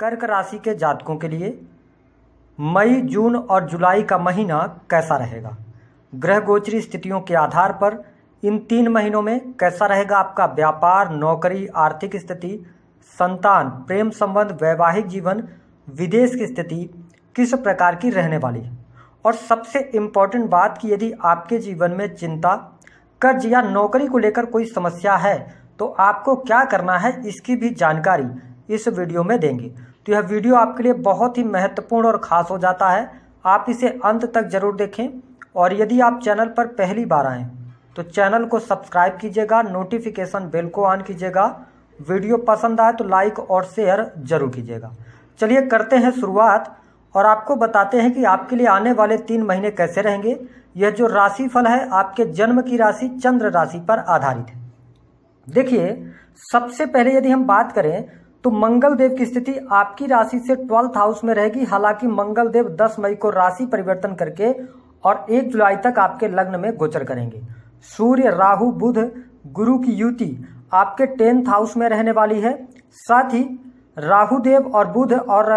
कर्क राशि के जातकों के लिए मई, जून और जुलाई का महीना कैसा रहेगा। ग्रह गोचरी स्थितियों के आधार पर इन 3 महीनों में कैसा रहेगा आपका व्यापार, नौकरी, आर्थिक स्थिति, संतान, प्रेम संबंध, वैवाहिक जीवन, विदेश की स्थिति किस प्रकार की रहने वाली है। और सबसे इम्पोर्टेंट बात कि यदि आपके जीवन में चिंता, कर्ज या नौकरी को लेकर कोई समस्या है तो आपको क्या करना है, इसकी भी जानकारी इस वीडियो में देंगे। तो यह वीडियो आपके लिए बहुत ही महत्वपूर्ण और ख़ास हो जाता है। आप इसे अंत तक जरूर देखें और यदि आप चैनल पर पहली बार आएँ तो चैनल को सब्सक्राइब कीजिएगा, नोटिफिकेशन बेल को ऑन कीजिएगा। वीडियो पसंद आए तो लाइक और शेयर जरूर कीजिएगा। चलिए करते हैं शुरुआत और आपको बताते हैं कि आपके लिए आने वाले 3 महीने कैसे रहेंगे। यह जो राशिफल है आपके जन्म की राशि चंद्र राशि पर आधारित है। देखिए, सबसे पहले यदि हम बात करें तो मंगल देव की स्थिति आपकी राशि से 12th हाउस में रहेगी। हालांकि मंगल देव 10 मई को राशि परिवर्तन करके और 1 जुलाई तक आपके लग्न में गोचर करेंगे। सूर्य, राहु, बुध, गुरु की युति आपके 10th हाउस में रहने वाली है। साथ ही राहु देव और बुध और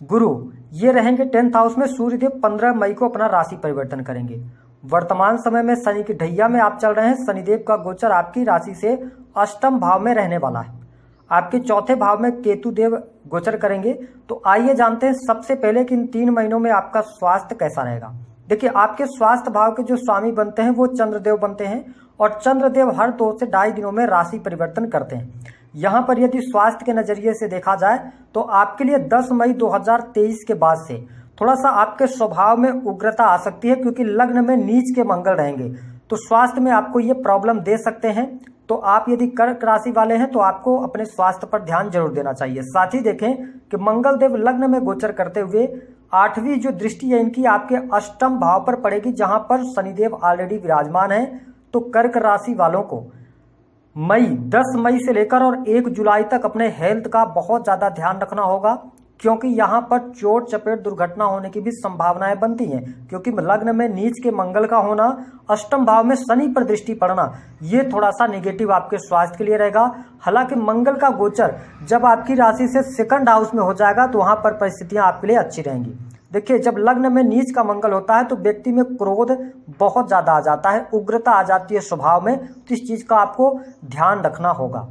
गुरु ये रहेंगे 10th हाउस में। सूर्य देव 15 मई को अपना राशि परिवर्तन करेंगे। वर्तमान समय में शनि की ढैया में आप चल रहे हैं। शनिदेव का गोचर आपकी राशि से अष्टम भाव में रहने वाला है। आपके 4थे भाव में केतु देव गोचर करेंगे। तो आइए जानते हैं सबसे पहले कि इन 3 महीनों में आपका स्वास्थ्य कैसा रहेगा। देखिए, आपके स्वास्थ्य भाव के जो स्वामी बनते हैं वो चंद्रदेव बनते हैं और चंद्रदेव हर 2 से ढाई दिनों में राशि परिवर्तन करते हैं। यहाँ पर यदि स्वास्थ्य के नजरिए से देखा जाए तो आपके लिए 10 मई 2023 के बाद से थोड़ा सा आपके स्वभाव में उग्रता आ सकती है, क्योंकि लग्न में नीच के मंगल रहेंगे तो स्वास्थ्य में आपको ये प्रॉब्लम दे सकते हैं। तो आप यदि कर्क राशि वाले हैं तो आपको अपने स्वास्थ्य पर ध्यान जरूर देना चाहिए। साथ ही देखें कि मंगल देव लग्न में गोचर करते हुए 8वीं जो दृष्टि है इनकी आपके अष्टम भाव पर पड़ेगी, जहां पर शनिदेव ऑलरेडी विराजमान है। तो कर्क राशि वालों को 10 मई से लेकर और 1 जुलाई तक अपने हेल्थ का बहुत ज्यादा ध्यान रखना होगा, क्योंकि यहाँ पर चोट चपेट दुर्घटना होने की भी संभावनाएं बनती हैं। क्योंकि लग्न में नीच के मंगल का होना, अष्टम भाव में शनि पर दृष्टि पड़ना, ये थोड़ा सा नेगेटिव आपके स्वास्थ्य के लिए रहेगा। हालांकि मंगल का गोचर जब आपकी राशि से 2nd हाउस में हो जाएगा तो वहां पर परिस्थितियां आपके लिए अच्छी रहेंगी। देखिए, जब लग्न में नीच का मंगल होता है तो व्यक्ति में क्रोध बहुत ज्यादा आ जाता है, उग्रता आ जाती है स्वभाव में। तो इस चीज का आपको ध्यान रखना होगा।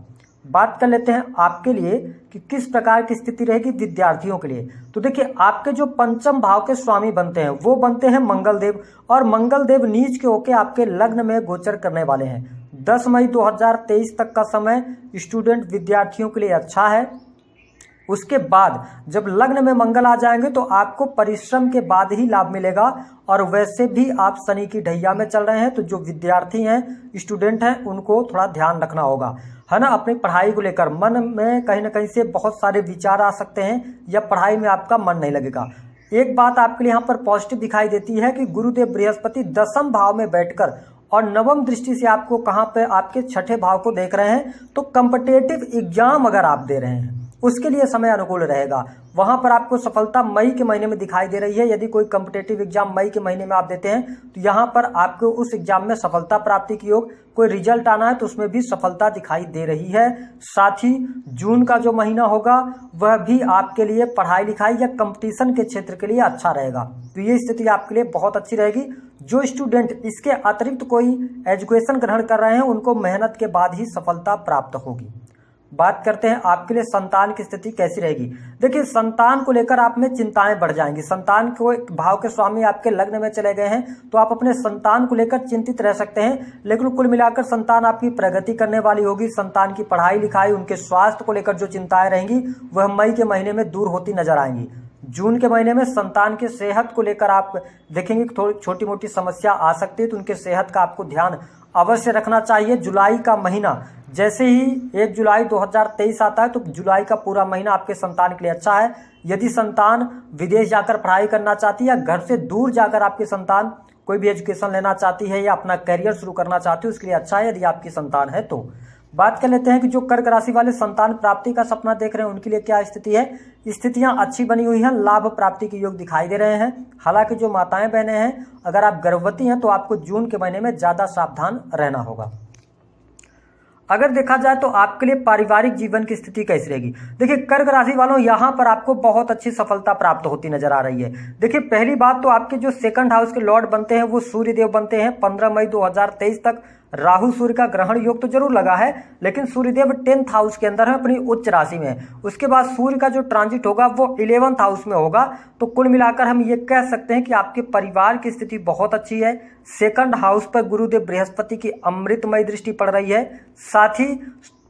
बात कर लेते हैं आपके लिए कि किस प्रकार की स्थिति रहेगी विद्यार्थियों के लिए। तो देखिए, आपके जो पंचम भाव के स्वामी बनते हैं वो बनते हैं मंगल देव, और मंगल देव नीच के होके आपके लग्न में गोचर करने वाले हैं। 10 मई 2023 तक का समय स्टूडेंट विद्यार्थियों के लिए अच्छा है। उसके बाद जब लग्न में मंगल आ जाएंगे तो आपको परिश्रम के बाद ही लाभ मिलेगा। और वैसे भी आप शनि की ढैया में चल रहे हैं, तो जो विद्यार्थी हैं, स्टूडेंट हैं, उनको थोड़ा ध्यान रखना होगा, है ना। अपनी पढ़ाई को लेकर मन में कहीं ना कहीं से बहुत सारे विचार आ सकते हैं या पढ़ाई में आपका मन नहीं लगेगा। एक बात आपके लिए यहाँ पर पॉजिटिव दिखाई देती है कि गुरुदेव बृहस्पति 10th भाव में बैठकर और 9वीं दृष्टि से आपको कहाँ पे आपके 6ठे भाव को देख रहे हैं। तो कॉम्पिटिटिव एग्जाम अगर आप दे रहे हैं उसके लिए समय अनुकूल रहेगा। वहां पर आपको सफलता मई के महीने में दिखाई दे रही है। यदि कोई कॉम्पिटिटिव एग्जाम मई के महीने में आप देते हैं तो यहाँ पर आपको उस एग्जाम में सफलता प्राप्ति की योग, कोई रिजल्ट आना है तो उसमें भी सफलता दिखाई दे रही है। साथ ही जून का जो महीना होगा वह भी आपके लिए पढ़ाई लिखाई या कंपटीशन के क्षेत्र के लिए अच्छा रहेगा। तो ये स्थिति आपके लिए बहुत अच्छी रहेगी। जो स्टूडेंट इसके अतिरिक्त कोई एजुकेशन ग्रहण कर रहे हैं उनको मेहनत के बाद ही सफलता प्राप्त होगी। बात करते हैं आपके लिए संतान की स्थिति कैसी रहेगी। देखिए, संतान को लेकर आप में चिंताएं बढ़ जाएंगी। संतान को भाव के स्वामी आपके लग्न में चले गए हैं तो आप अपने संतान को लेकर चिंतित रह सकते हैं, लेकिन कुल मिलाकर संतान आपकी प्रगति करने वाली होगी। संतान की पढ़ाई लिखाई, उनके स्वास्थ्य को लेकर जो चिंताएं रहेंगी वह मई के महीने में दूर होती नजर आएंगी। जून के महीने में संतान की सेहत को लेकर आप देखेंगे कि थोड़ी छोटी मोटी समस्या आ सकती है, तो उनके सेहत का आपको ध्यान अवश्य रखना चाहिए। जुलाई का महीना जैसे ही 1 जुलाई 2023 आता है तो जुलाई का पूरा महीना आपके संतान के लिए अच्छा है। यदि संतान विदेश जाकर पढ़ाई करना चाहती है या घर से दूर जाकर आपकी संतान कोई भी एजुकेशन लेना चाहती है या अपना करियर शुरू करना चाहती है उसके लिए अच्छा है यदि आपकी संतान है तो। बात कर लेते हैं कि जो कर्क राशि वाले संतान प्राप्ति का सपना देख रहे हैं उनके लिए क्या स्थिति है। स्थितियां अच्छी बनी हुई हैं, लाभ प्राप्ति के योग दिखाई दे रहे हैं। हालांकि जो माताएं बहनें हैं, अगर आप गर्भवती हैं तो आपको जून के महीने में ज्यादा सावधान रहना होगा। अगर देखा जाए तो आपके लिए पारिवारिक जीवन की स्थिति कैसी रहेगी। देखिए कर्क राशि वालों, यहाँ पर आपको बहुत अच्छी सफलता प्राप्त होती नजर आ रही है। देखिए पहली बात तो आपके जो सेकंड हाउस के लॉर्ड बनते हैं वो सूर्य देव बनते हैं। 15 मई 2023 तक राहु सूर्य का ग्रहण योग तो जरूर लगा है, लेकिन सूर्यदेव 10th हाउस के अंदर है, अपनी उच्च राशि में। उसके बाद सूर्य का जो ट्रांजिट होगा वो 11th हाउस में होगा। तो कुल मिलाकर हम ये कह सकते हैं कि आपके परिवार की स्थिति बहुत अच्छी है। सेकंड हाउस पर गुरुदेव बृहस्पति की अमृतमय दृष्टि पड़ रही है, साथ ही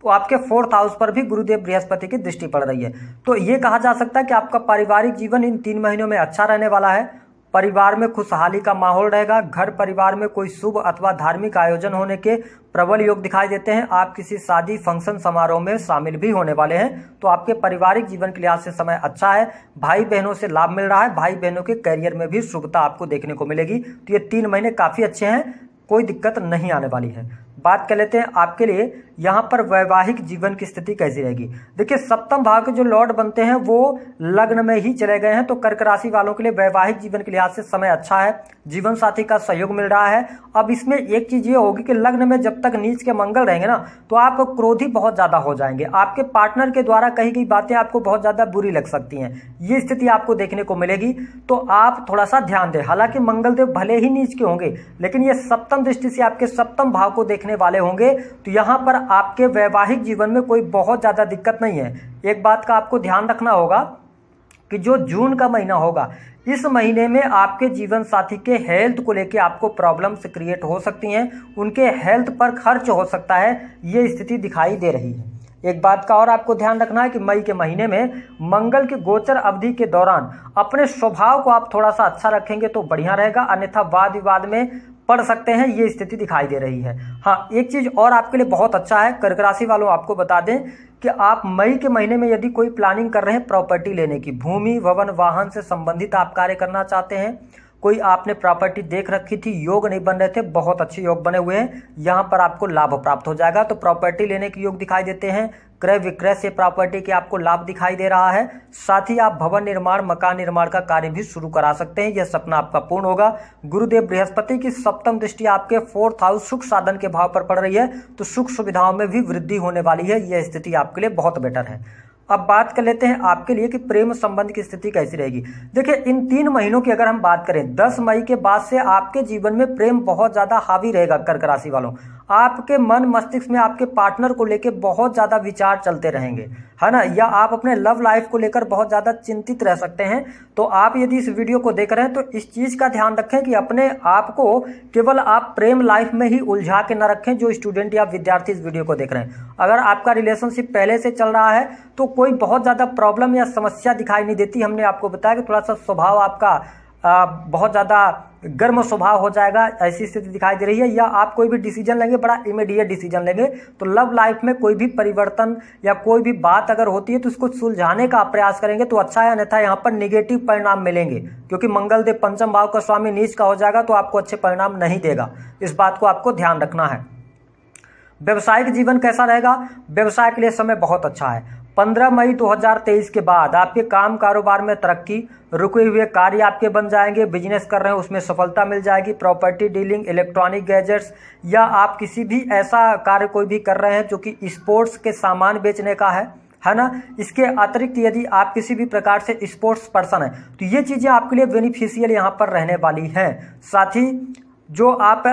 आपके 4th हाउस पर भी गुरुदेव बृहस्पति की दृष्टि पड़ रही है। तो ये कहा जा सकता है कि आपका पारिवारिक जीवन इन 3 महीनों में अच्छा रहने वाला है। परिवार में खुशहाली का माहौल रहेगा। घर परिवार में कोई शुभ अथवा धार्मिक आयोजन होने के प्रबल योग दिखाई देते हैं। आप किसी शादी फंक्शन समारोह में शामिल भी होने वाले हैं। तो आपके पारिवारिक जीवन के लिहाज से समय अच्छा है। भाई बहनों से लाभ मिल रहा है। भाई बहनों के करियर में भी शुभता आपको देखने को मिलेगी। तो ये 3 महीने काफी अच्छे हैं, कोई दिक्कत नहीं आने वाली है। बात कर लेते हैं आपके लिए यहाँ पर वैवाहिक जीवन की स्थिति कैसी रहेगी। देखिए सप्तम भाव के जो लॉर्ड बनते हैं वो लग्न में ही चले गए हैं। तो कर्क राशि वालों के लिए वैवाहिक जीवन के लिहाज से समय अच्छा है। जीवन साथी का सहयोग मिल रहा है। अब इसमें एक चीज ये होगी कि लग्न में जब तक नीच के मंगल रहेंगे ना, तो आप क्रोधी बहुत ज्यादा हो जाएंगे। आपके पार्टनर के द्वारा कही गई बातें आपको बहुत ज्यादा बुरी लग सकती हैं। ये स्थिति आपको देखने को मिलेगी। तो आप थोड़ा सा ध्यान दें। हालांकि मंगलदेव भले ही नीच के होंगे, लेकिन ये सप्तम दृष्टि से आपके सप्तम भाव को देखने वाले होंगे। तो यहाँ पर आपके वैवाहिक जीवन में कोई बहुत ज्यादा दिक्कत नहीं है। एक बात का आपको ध्यान रखना होगा कि जो जून का महीना होगा, इस महीने में आपके जीवन साथी के हेल्थ को लेकर आपको प्रॉब्लम्स क्रिएट हो सकती हैं। उनके हेल्थ पर खर्च हो सकता है, ये स्थिति दिखाई दे रही है। एक बात का और आपको ध्यान रखना है कि मई के महीने में मंगल के गोचर अवधि के दौरान अपने स्वभाव को आप थोड़ा सा अच्छा रखेंगे तो बढ़िया रहेगा, अन्यथा वाद विवाद में पढ़ सकते हैं, ये स्थिति दिखाई दे रही है। हाँ, एक चीज और आपके लिए बहुत अच्छा है। कर्क राशि वालों, आपको बता दें कि आप मई के महीने में यदि कोई प्लानिंग कर रहे हैं प्रॉपर्टी लेने की, भूमि भवन वाहन से संबंधित आप कार्य करना चाहते हैं, कोई आपने प्रॉपर्टी देख रखी थी, योग नहीं बन रहे थे, बहुत अच्छे योग बने हुए हैं, यहाँ पर आपको लाभ प्राप्त हो जाएगा। तो प्रॉपर्टी लेने के योग दिखाई देते हैं। क्रय विक्रय से प्रॉपर्टी के आपको लाभ दिखाई दे रहा है। साथ ही आप भवन निर्माण, मकान निर्माण का कार्य भी शुरू करा सकते हैं। यह सपना आपका पूर्ण होगा। गुरुदेव बृहस्पति की सप्तम दृष्टि आपके 4th हाउस सुख साधन के भाव पर पड़ रही है, तो सुख सुविधाओं में भी वृद्धि होने वाली है। यह स्थिति आपके लिए बहुत बेटर है। अब बात कर लेते हैं आपके लिए कि प्रेम संबंध की स्थिति कैसी रहेगी। देखिए इन 3 महीनों की अगर हम बात करें, 10 मई के बाद से आपके जीवन में प्रेम बहुत ज्यादा हावी रहेगा। कर्क राशि वालों, आपके मन मस्तिष्क में आपके पार्टनर को लेकर बहुत ज्यादा विचार चलते रहेंगे, है ना, या आप अपने लव लाइफ को लेकर बहुत ज्यादा चिंतित रह सकते हैं। तो आप यदि इस वीडियो को देख रहे हैं तो इस चीज का ध्यान रखें कि अपने आप को केवल आप प्रेम लाइफ में ही उलझा के न रखें। जो स्टूडेंट या विद्यार्थी इस वीडियो को देख रहे हैं, अगर आपका रिलेशनशिप पहले से चल रहा है तो कोई बहुत ज्यादा प्रॉब्लम या समस्या दिखाई नहीं देती। हमने आपको बताया कि थोड़ा सा स्वभाव आपका बहुत ज्यादा गर्म स्वभाव हो जाएगा, ऐसी स्थिति दिखाई दे रही है। या आप कोई भी डिसीजन लेंगे, बड़ा इमीडिएट डिसीजन लेंगे। तो लव लाइफ में कोई भी परिवर्तन या कोई भी बात अगर होती है तो उसको सुलझाने का प्रयास करेंगे तो अच्छा है, अन्यथा यहाँ पर निगेटिव परिणाम मिलेंगे, क्योंकि मंगलदेव पंचम भाव का स्वामी नीच का हो जाएगा तो आपको अच्छे परिणाम नहीं देगा। इस बात को आपको ध्यान रखना है। व्यवसायिक जीवन कैसा रहेगा? व्यवसाय के लिए समय बहुत अच्छा है। 15 मई 2023 के बाद आपके काम कारोबार में तरक्की, रुके हुए कार्य आपके बन जाएंगे। बिजनेस कर रहे हैं उसमें सफलता मिल जाएगी। प्रॉपर्टी डीलिंग, इलेक्ट्रॉनिक गैजेट्स, या आप किसी भी ऐसा कार्य कोई भी कर रहे हैं जो कि स्पोर्ट्स के सामान बेचने का है ना। इसके अतिरिक्त यदि आप किसी भी प्रकार से स्पोर्ट्स पर्सन है तो ये चीजें आपके लिए बेनिफिशियल यहाँ पर रहने वाली हैं। साथ ही जो आप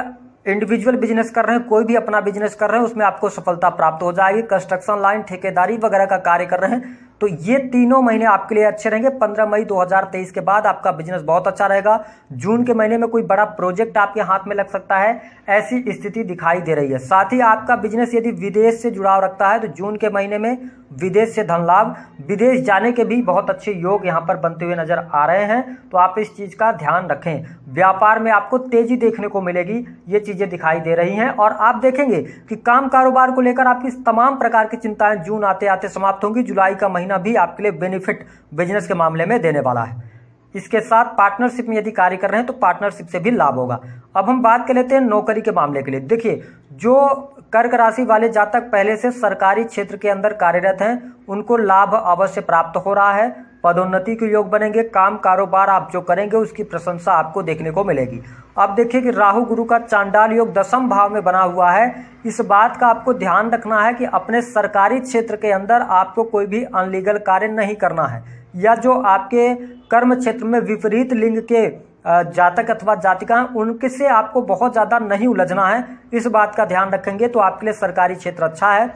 इंडिविजुअल बिजनेस कर रहे हैं, कोई भी अपना बिजनेस कर रहे हैं, उसमें आपको सफलता प्राप्त हो जाएगी। कंस्ट्रक्शन लाइन, ठेकेदारी वगैरह का कार्य कर रहे हैं तो ये तीनों महीने आपके लिए अच्छे रहेंगे। 15 मई 2023 के बाद आपका बिजनेस बहुत अच्छा रहेगा। जून के महीने में कोई बड़ा प्रोजेक्ट आपके हाथ में लग सकता है, ऐसी स्थिति दिखाई दे रही है। साथ ही आपका बिजनेस यदि विदेश से जुड़ाव रखता है तो जून के महीने में विदेश से धन लाभ, विदेश जाने के भी बहुत अच्छे योग यहाँ पर बनते हुए नजर आ रहे हैं। तो आप इस चीज का ध्यान रखें। व्यापार में आपको तेजी देखने को मिलेगी, ये चीजें दिखाई दे रही हैं। और आप देखेंगे कि काम कारोबार को लेकर आपकी तमाम प्रकार की चिंताएं जून आते आते समाप्त होंगी। जुलाई का महीना भी आपके लिए बेनिफिट बिजनेस के मामले में देने वाला है। इसके साथ पार्टनरशिप में यदि कार्य कर रहे हैं तो पार्टनरशिप से भी लाभ होगा। अब हम बात कर लेते हैं नौकरी के मामले के लिए। देखिए जो कर्क राशि वाले जातक पहले से सरकारी क्षेत्र के अंदर कार्यरत हैं उनको लाभ अवश्य प्राप्त हो रहा है। पदोन्नति के योग बनेंगे, काम कारोबार आप जो करेंगे उसकी प्रशंसा आपको देखने को मिलेगी। अब देखिए कि राहु गुरु का चांडाल योग 10वें भाव में बना हुआ है। इस बात का आपको ध्यान रखना है कि अपने सरकारी क्षेत्र के अंदर आपको कोई भी अनलीगल कार्य नहीं करना है, या जो आपके कर्म क्षेत्र में विपरीत लिंग के जातक अथवा जातिका हैं उनके से आपको बहुत ज़्यादा नहीं उलझना है। इस बात का ध्यान रखेंगे तो आपके लिए सरकारी क्षेत्र अच्छा है।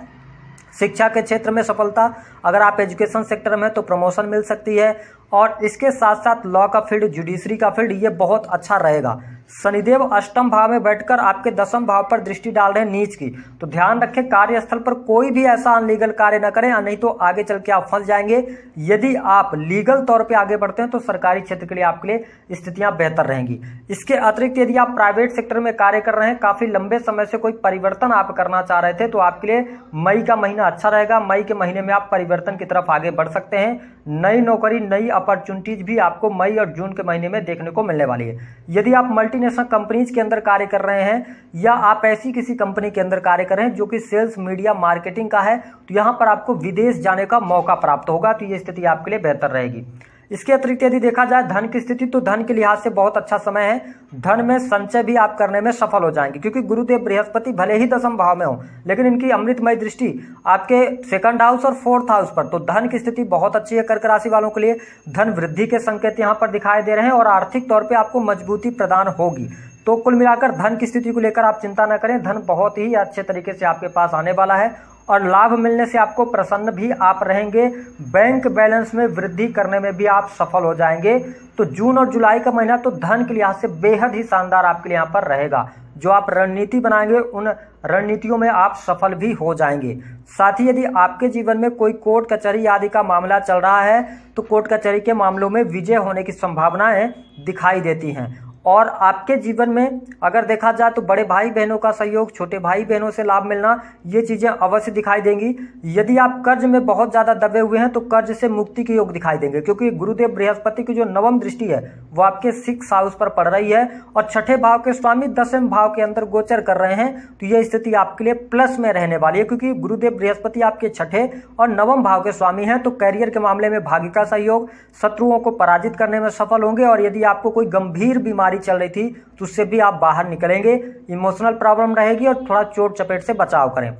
शिक्षा के क्षेत्र में सफलता, अगर आप एजुकेशन सेक्टर में तो प्रमोशन मिल सकती है, और इसके साथ साथ लॉ का फील्ड, जुडिशरी का फील्ड, ये बहुत अच्छा रहेगा। शनिदेव अष्टम भाव में बैठकर आपके 10वें भाव पर दृष्टि डाल रहे हैं नीच की, तो ध्यान रखें कार्यस्थल पर कोई भी ऐसा अनलीगल कार्य न करें, नहीं तो आगे चल के आप फंस जाएंगे। यदि आप लीगल तौर पे आगे बढ़ते हैं तो सरकारी क्षेत्र के लिए आपके लिए स्थितियां बेहतर रहेंगी। इसके अतिरिक्त यदि आप प्राइवेट सेक्टर में कार्य कर रहे हैं, काफी लंबे समय से कोई परिवर्तन आप करना चाह रहे थे, तो आपके लिए मई का महीना अच्छा रहेगा। मई के महीने में आप परिवर्तन की तरफ आगे बढ़ सकते हैं। नई नौकरी, नई अपॉर्चुनिटीज भी आपको मई और जून के महीने में देखने को मिलने वाली है। यदि आप मल्टीनेशनल कंपनीज के अंदर कार्य कर रहे हैं, या आप ऐसी किसी कंपनी के अंदर कार्य कर रहे हैं जो कि सेल्स, मीडिया, मार्केटिंग का है, तो यहां पर आपको विदेश जाने का मौका प्राप्त होगा, तो ये स्थिति आपके लिए बेहतर रहेगी। इसके अतिरिक्त यदि देखा जाए धन की स्थिति, तो धन के लिहाज से बहुत अच्छा समय है। धन में संचय भी आप करने में सफल हो जाएंगे, क्योंकि गुरुदेव बृहस्पति भले ही 10वें भाव में हो, लेकिन इनकी अमृतमय दृष्टि आपके 2nd हाउस और 4th हाउस पर, तो धन की स्थिति बहुत अच्छी है। कर्क राशि वालों के लिए धन वृद्धि के संकेत यहाँ पर दिखाई दे रहे हैं, और आर्थिक तौर पर आपको मजबूती प्रदान होगी। तो कुल मिलाकर धन की स्थिति को लेकर आप चिंता न करें, धन बहुत ही अच्छे तरीके से आपके पास आने वाला है, और लाभ मिलने से आपको प्रसन्न भी आप रहेंगे। बैंक बैलेंस में वृद्धि करने में भी आप सफल हो जाएंगे। तो जून और जुलाई का महीना तो धन के लिहाज से बेहद ही शानदार आपके लिए यहाँ पर रहेगा। जो आप रणनीति बनाएंगे उन रणनीतियों में आप सफल भी हो जाएंगे। साथ ही यदि आपके जीवन में कोई कोर्ट कचहरी आदि का मामला चल रहा है, तो कोर्ट कचहरी के मामलों में विजय होने की संभावनाएं दिखाई देती हैं। और आपके जीवन में अगर देखा जाए तो बड़े भाई बहनों का सहयोग, छोटे भाई बहनों से लाभ मिलना, ये चीजें अवश्य दिखाई देंगी। यदि आप कर्ज में बहुत ज्यादा दबे हुए हैं तो कर्ज से मुक्ति के योग दिखाई देंगे, क्योंकि गुरुदेव बृहस्पति की जो 9वीं दृष्टि है वो आपके 6th हाउस पर पड़ रही है, और 6ठे भाव के स्वामी 10वें भाव के अंदर गोचर कर रहे हैं। तो यह स्थिति आपके लिए प्लस में रहने वाली है, क्योंकि गुरुदेव बृहस्पति आपके 6ठे और 9वें भाव के स्वामी हैं। तो कैरियर के मामले में भाग्य का सहयोग, शत्रुओं को पराजित करने में सफल होंगे, और यदि आपको कोई गंभीर बीमारी चल रही थी तो उससे भी आप बाहर निकलेंगे। इमोशनल प्रॉब्लम रहेगी, और थोड़ा चोट चपेट से बचाव करें।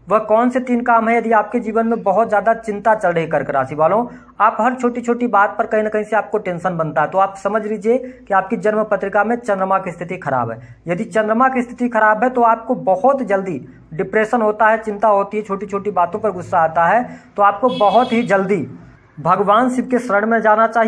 वह कौन से 3 काम है यदि आपके जीवन में बहुत ज्यादा चिंता चल रही कर्क राशि वालों, आप हर छोटी छोटी बात पर कहीं ना कहीं से आपको टेंशन बनता है, तो आप समझ लीजिए कि आपकी जन्म पत्रिका में चंद्रमा की स्थिति खराब है। यदि चंद्रमा की स्थिति खराब है तो आपको बहुत जल्दी डिप्रेशन होता है, चिंता होती है, छोटी छोटी बातों पर गुस्सा आता है, तो आपको बहुत ही जल्दी भगवान शिव के शरण में जाना चाहिए।